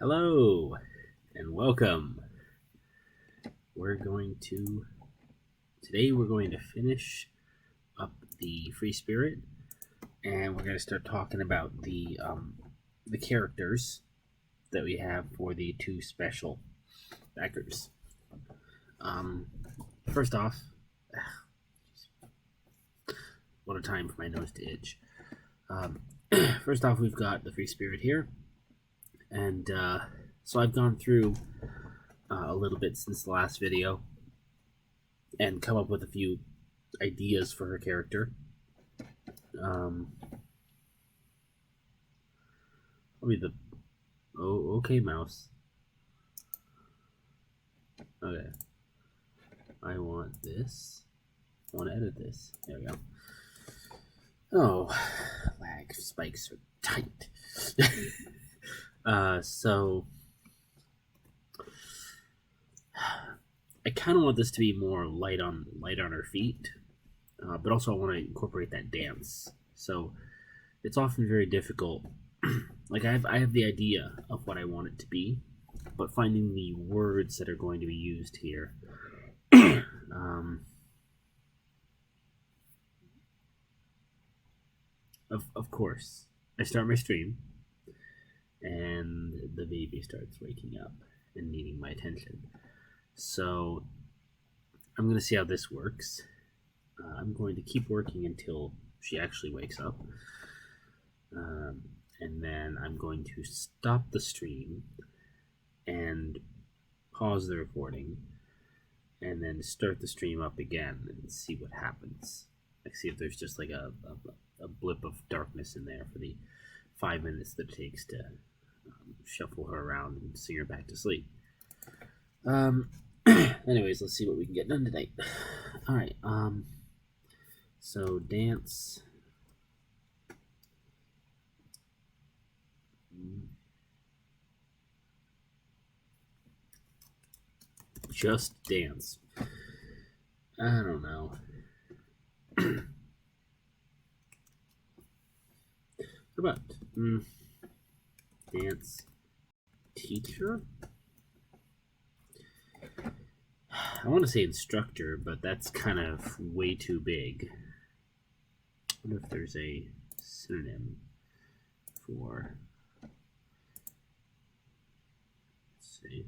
Hello and welcome. Today we're going to finish up the Free Spirit, and we're going to start talking about the characters that we have for the two special backers. First off, what a time for my nose to itch. First off, we've got the Free Spirit here, and so I've gone through a little bit since the last video and come up with a few ideas for her character. Okay, mouse. Okay. I want this. I want to edit this. There we go. Oh, lag spikes are tight. So I kind of want this to be more light on her feet, but also I want to incorporate that dance. So it's often very difficult. Like I have the idea of what I want it to be, but finding the words that are going to be used here. Of course, I start my stream, and the baby starts waking up and needing my attention. So I'm going to see how this works. I'm going to keep working until she actually wakes up. And then I'm going to stop the stream and pause the recording and then start the stream up again and see what happens. Like, see if there's just like a blip of darkness in there for the 5 minutes that it takes to shuffle her around and sing her back to sleep. Anyways, let's see what we can get done tonight. Alright, so dance. Just dance. I don't know. What about dance teacher? I want to say instructor, but that's kind of way too big. I wonder if there's a synonym for. Let's see.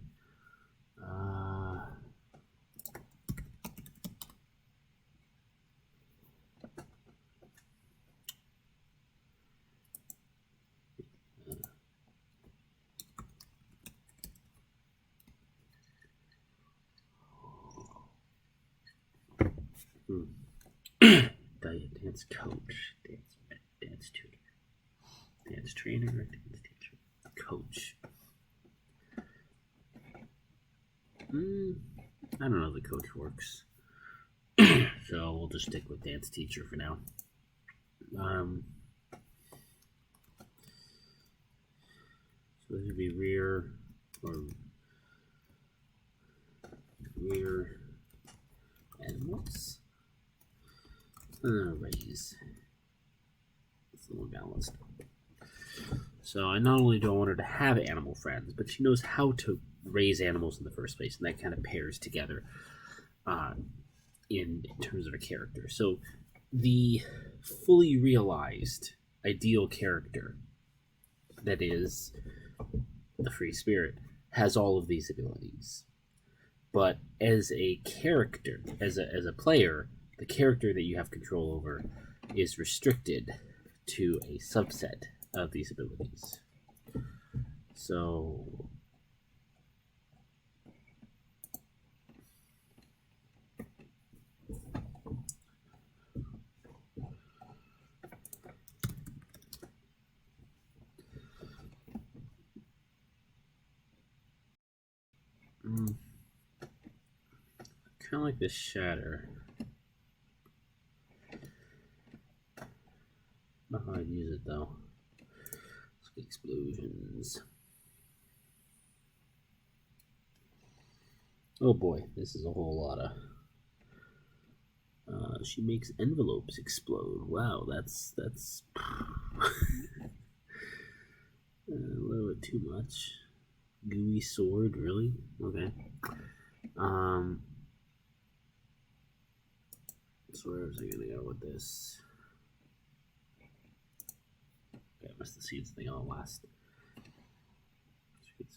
Dance coach, dance tutor, dance trainer, dance teacher, coach. I don't know if the coach works, so we'll just stick with dance teacher for now. So this would be rear animals. Raise. It's a little balanced. So I not only do I want her to have animal friends, but she knows how to raise animals in the first place, and that kind of pairs together in terms of a character. So the fully realized ideal character that is the Free Spirit has all of these abilities. But as a character, as a player, the character that you have control over is restricted to a subset of these abilities. So kind of like this shatter. I don't know how I'd use it though. Explosions. Oh boy, this is a whole lot of. She makes envelopes explode. Wow, that's a little bit too much. Gooey sword, really? Okay. So where was I gonna go with this? Okay, I must have seen something on the last.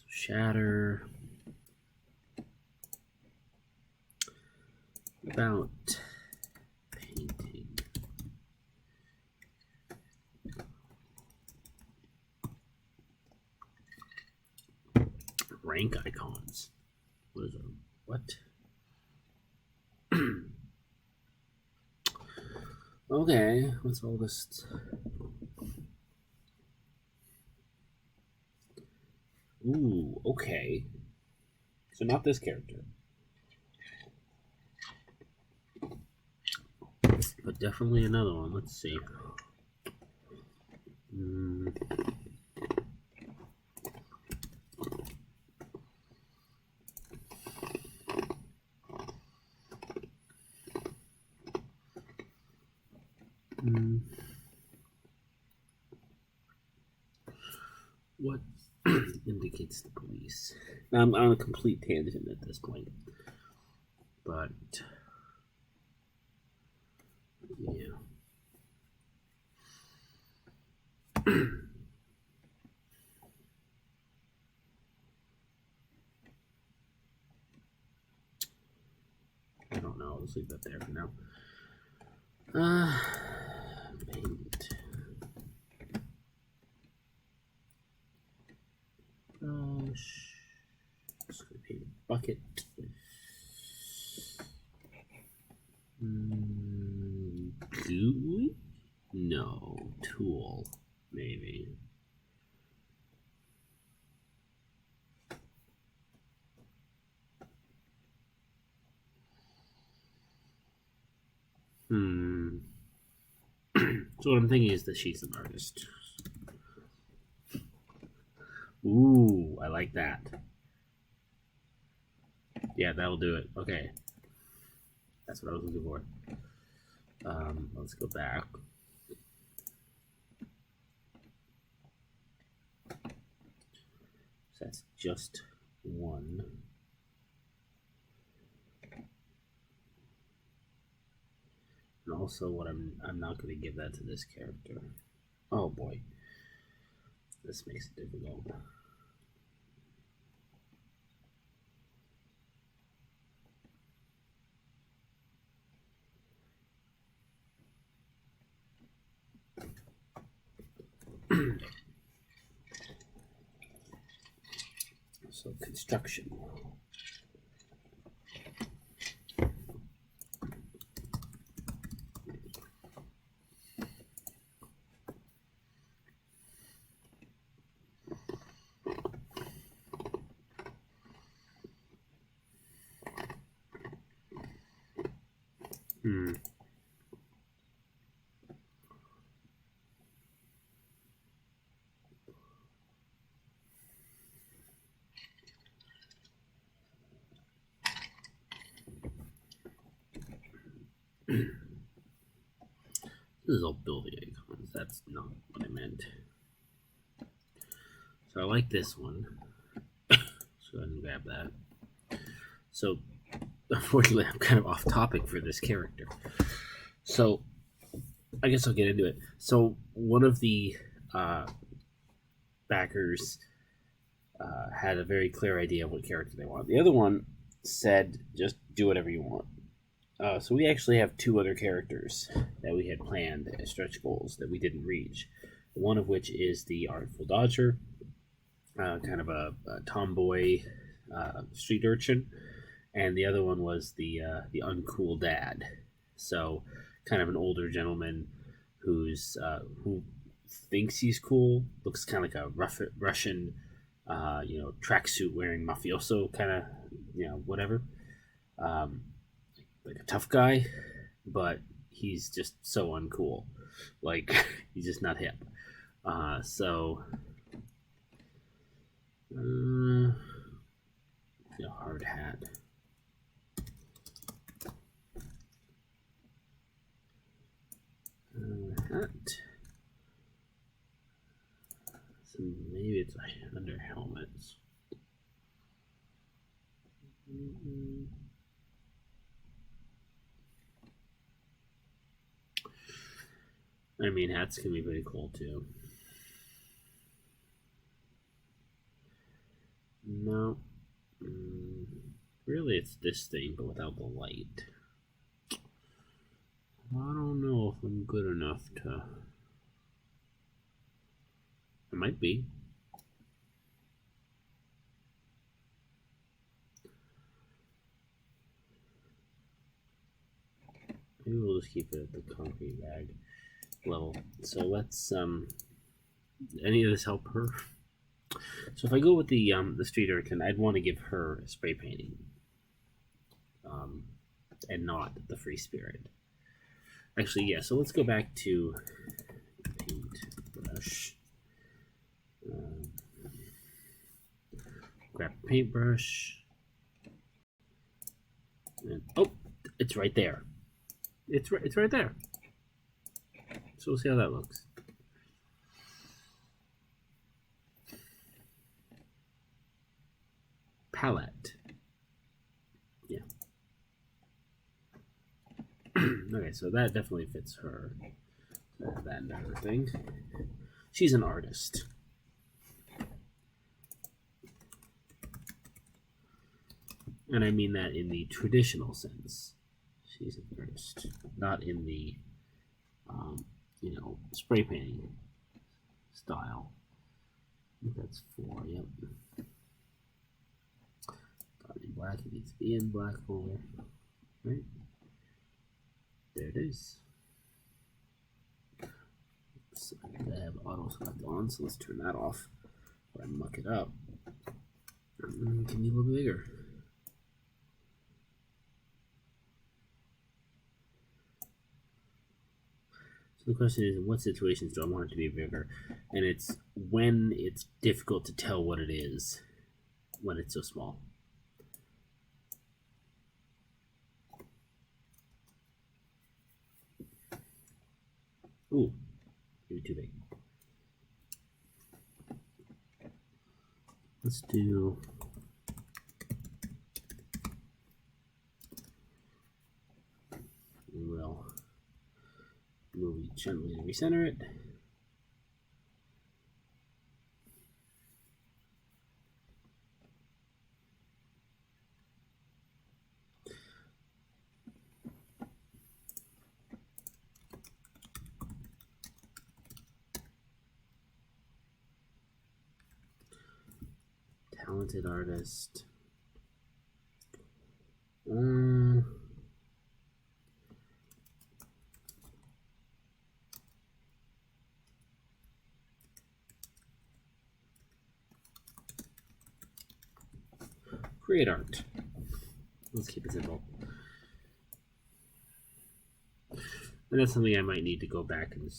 Shatter. About painting. Rank icons. What is it? What? Okay, what's all this? Ooh, okay. So not this character. But definitely another one. Let's see. What indicates the police? Now, I'm on a complete tangent at this point. But, yeah. I don't know. Let's leave that there for now. Paint. Brush. Just gonna paint a bucket. Gooey? No. Tool. Maybe. So what I'm thinking is that she's an artist. Ooh, I like that. Yeah, that'll do it. Okay. That's what I was looking for. Let's go back. So that's just one. And also what I'm not going to give that to this character. Oh boy. This makes it difficult. So construction. This is all building icons. That's not what I meant. So I like this one. So I can grab that. So unfortunately, I'm kind of off topic for this character. So I guess I'll get into it. So one of the backers had a very clear idea of what character they want. The other one said, just do whatever you want. So we actually have two other characters that we had planned as stretch goals that we didn't reach. One of which is the Artful Dodger, kind of a tomboy street urchin, and the other one was the uncool dad. So kind of an older gentleman who thinks he's cool, looks kind of like a Russian, tracksuit wearing mafioso kind of, whatever. Like a tough guy, but he's just so uncool. Like he's just not hip. Hard hat. Hat. So maybe it's under helmets. I mean, hats can be pretty cool too. No. Really, it's this thing, but without the light. I don't know if I'm good enough to... I might be. Maybe we'll just keep it at the concrete bag level. So let's, any of this help her? So if I go with the street urchin, I'd want to give her a spray painting. And not the free spirit. Actually, yeah, so let's go back to paintbrush. Grab a paintbrush. And, oh, it's right there. It's right there. So we'll see how that looks. Palette. Yeah. Okay, so that definitely fits her. That and everything. She's an artist. And I mean that in the traditional sense. She's an artist, not in the, spray painting style. I think that's 4, yep. Got it in black, it needs to be in black folder. Right? There it is. So I have auto select on, so let's turn that off. Or I muck it up. Can be a little bit bigger. So the question is, in what situations do I want it to be bigger? And it's when it's difficult to tell what it is when it's so small. Ooh, maybe too big. Let's do... We will move it gently and recenter it. Talented artist. Create art. Let's keep it simple. And that's something I might need to go back and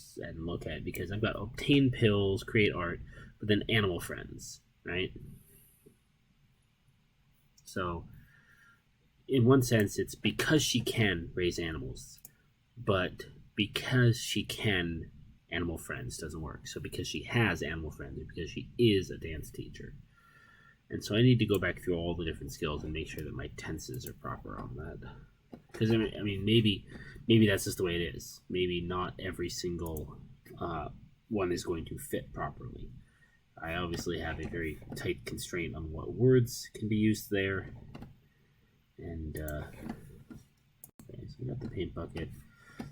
look at, because I've got obtain pills, create art, but then animal friends, right? So, in one sense, it's because she can raise animals, but because she can, animal friends doesn't work. So because she has animal friends, because she is a dance teacher. And so I need to go back through all the different skills and make sure that my tenses are proper on that. Because I mean, maybe that's just the way it is. Maybe not every single one is going to fit properly. I obviously have a very tight constraint on what words can be used there. And okay, so we got the paint bucket.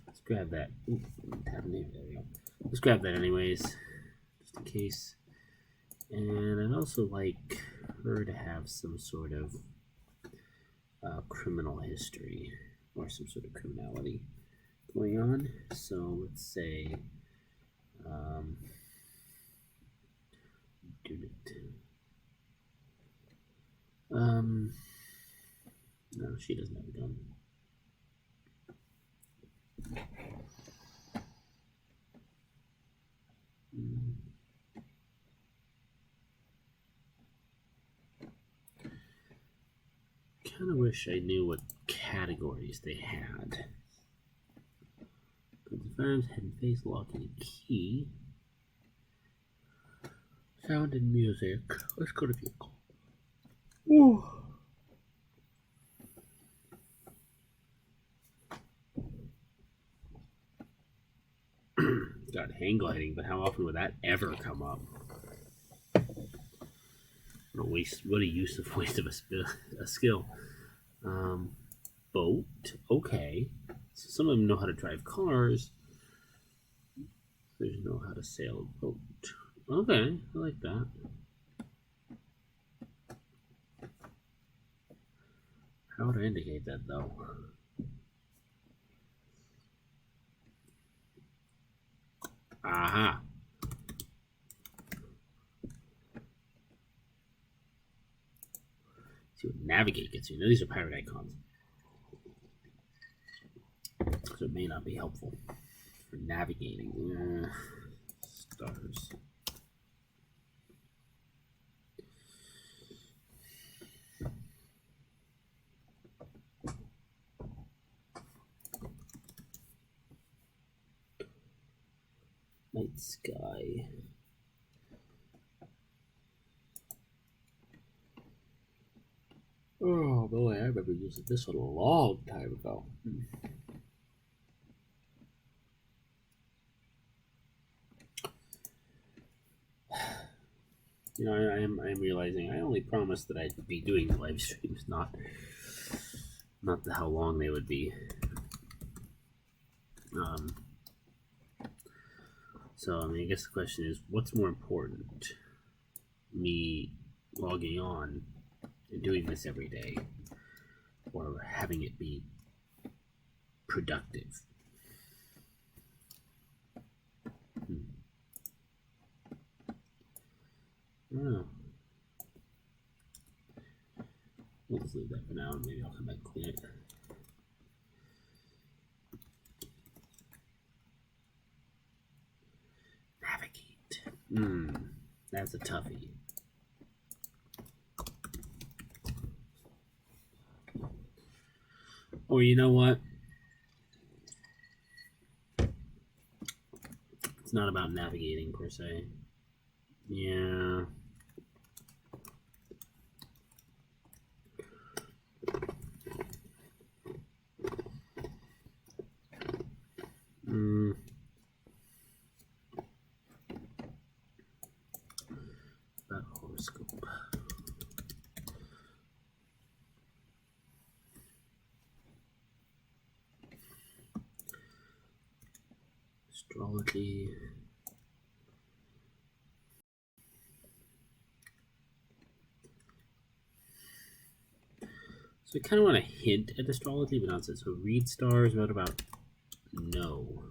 Let's grab that. Ooh, there we go. Let's grab that anyways, just in case. And I'd also like her to have some sort of criminal history, or some sort of criminality going on. So let's say no, she doesn't have a gun. Kind of wish I knew what categories they had. Confirms head and face, lock and key. Sound and music. Let's go to vehicle. Ooh. got hang gliding, but how often would that ever come up? What a waste! What a waste of a skill. Boat. Okay. So some of them know how to drive cars. Others know how to sail a boat. Okay, I like that. How would I indicate that though? Aha. See what navigate gets you. Now, these are pirate icons. So it may not be helpful for navigating. Stars. Night sky. Oh boy, I remember using this one a long time ago. You know, I am realizing I only promised that I'd be doing live streams, not how long they would be. So I mean, I guess the question is, what's more important? Me logging on and doing this every day, or having it be productive? I don't know. We'll just leave that for now, and maybe I'll come back and clean it. Navigate. That's a toughie. Or you know what? It's not about navigating per se. Yeah. About horoscope. Astrology. So I kind of want to hint at astrology, but not so read stars. What about no?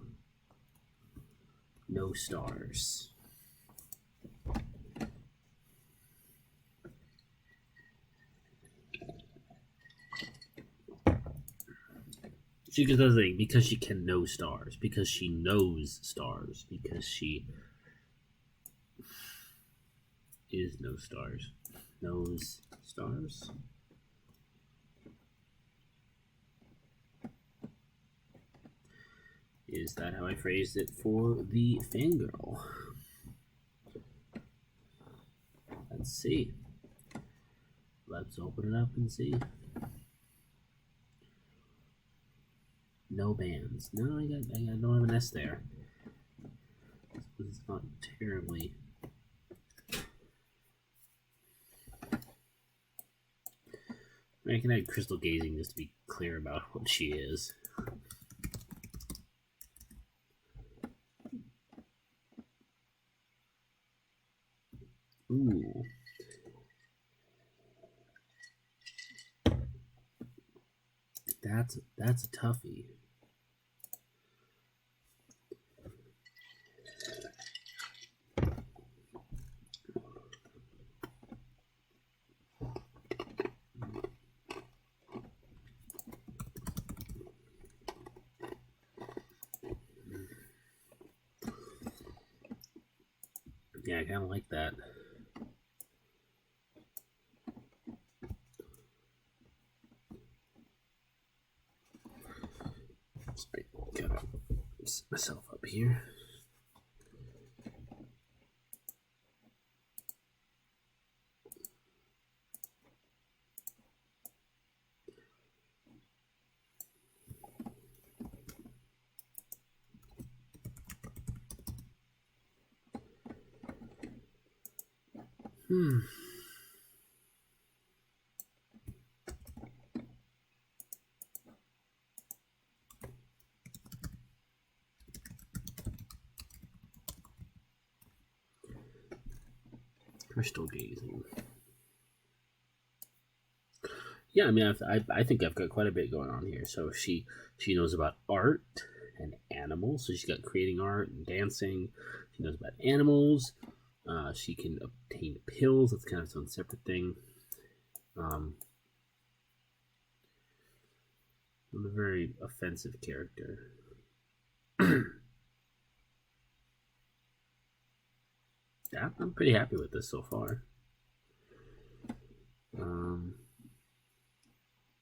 No stars. She does the thing because she can know stars, because she knows stars, because she is no stars. Knows stars. Is that how I phrased it for the fangirl? Let's see. Let's open it up and see. No bands. No, I don't have an S there. It's not terribly. I can add crystal gazing just to be clear about what she is. Ooh. That's a toughie. Yeah, I kind of like that. Sorry, gotta set myself up here. Crystal gazing. Yeah, I mean, I think I've got quite a bit going on here. So she knows about art and animals. So she's got creating art and dancing. She knows about animals. She can obtain pills. That's kind of its own separate thing. I'm a very offensive character. Yeah, I'm pretty happy with this so far.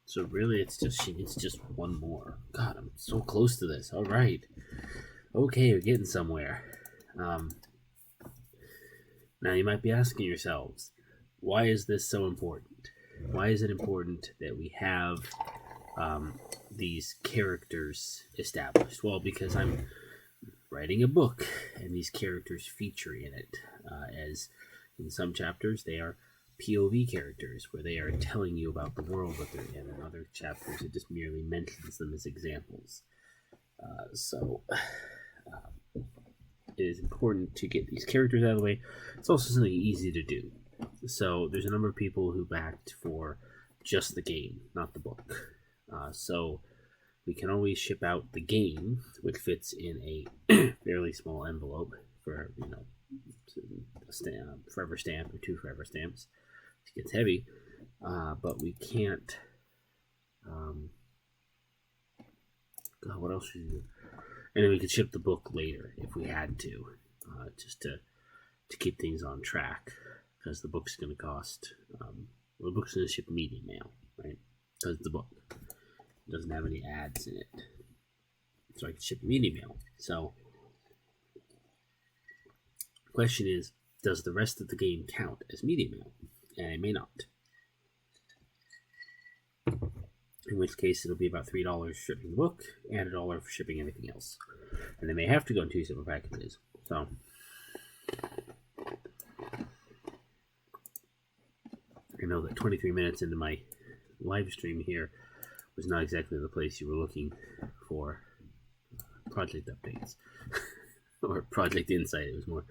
So really, she needs just one more. God, I'm so close to this. All right, okay, we're getting somewhere. Now you might be asking yourselves, why is this so important? Why is it important that we have these characters established? Well, because I'm writing a book, and these characters feature in it. As in some chapters, they are POV characters, where they are telling you about the world that they're in. In other chapters, it just merely mentions them as examples. So it is important to get these characters out of the way. It's also something easy to do. So there's a number of people who backed for just the game, not the book. So we can always ship out the game, which fits in a fairly small envelope for, a forever stamp or 2 forever stamps. It gets heavy, but we can't. God, what else should we do? And then we could ship the book later if we had to, just to keep things on track, because the book's going to cost. The book's going to ship media mail, right? Because the book doesn't have any ads in it, so I can ship media mail. So the question is, does the rest of the game count as media mail? And it may not. In which case, it'll be about $3 shipping the book and $1 for shipping everything else. And they may have to go in 2 separate packages. So I know that 23 minutes into my live stream here was not exactly the place you were looking for project updates or project insight. It was more,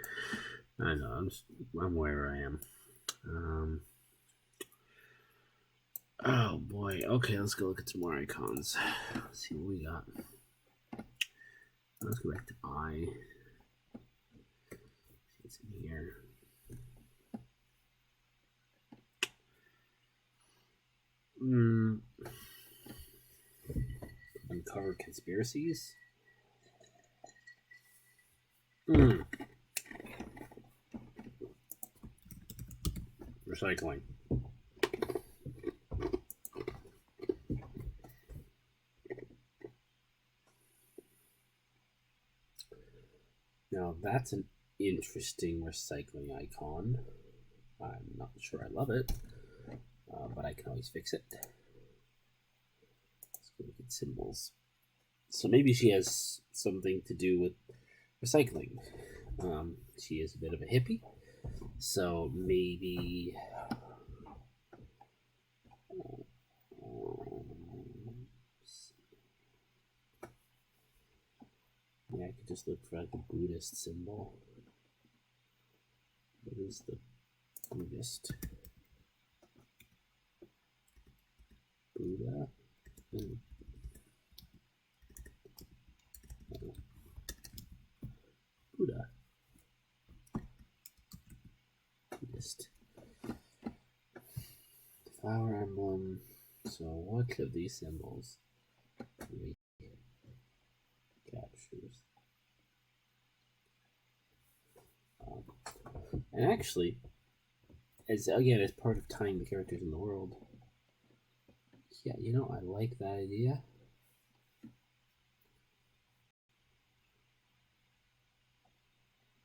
I don't know, I'm where I am. Oh boy. Okay, let's go look at some more icons. Let's see what we got. Let's go back to I. See what's in here. Uncover conspiracies. Recycling. Now that's an interesting recycling icon. I'm not sure I love it, but I can always fix it. Let's go look at symbols. So maybe she has something to do with recycling. She is a bit of a hippie, so maybe. Yeah, I could just look for like a Buddhist symbol. What is the Buddhist? Buddha? Oh. Buddha. Buddhist. Flower emblem. So what of these symbols really captures? And actually, as part of tying the characters in the world, yeah, I like that idea.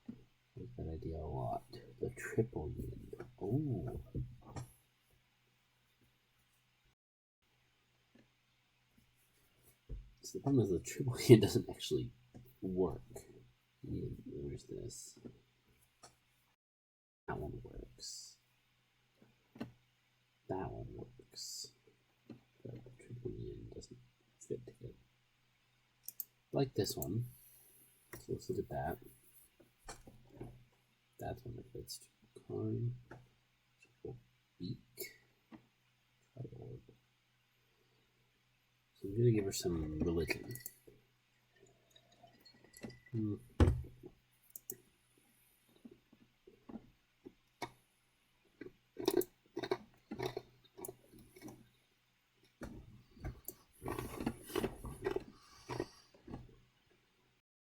I like that idea a lot. The triple yin. Oh. So the problem is the triple yin doesn't actually work. Where's this? That one works. that one works. But Tribunian doesn't fit together. I like this one. So let's look at that. That's one that fits. Karn, Beak, Triorb. So I'm gonna give her some religion.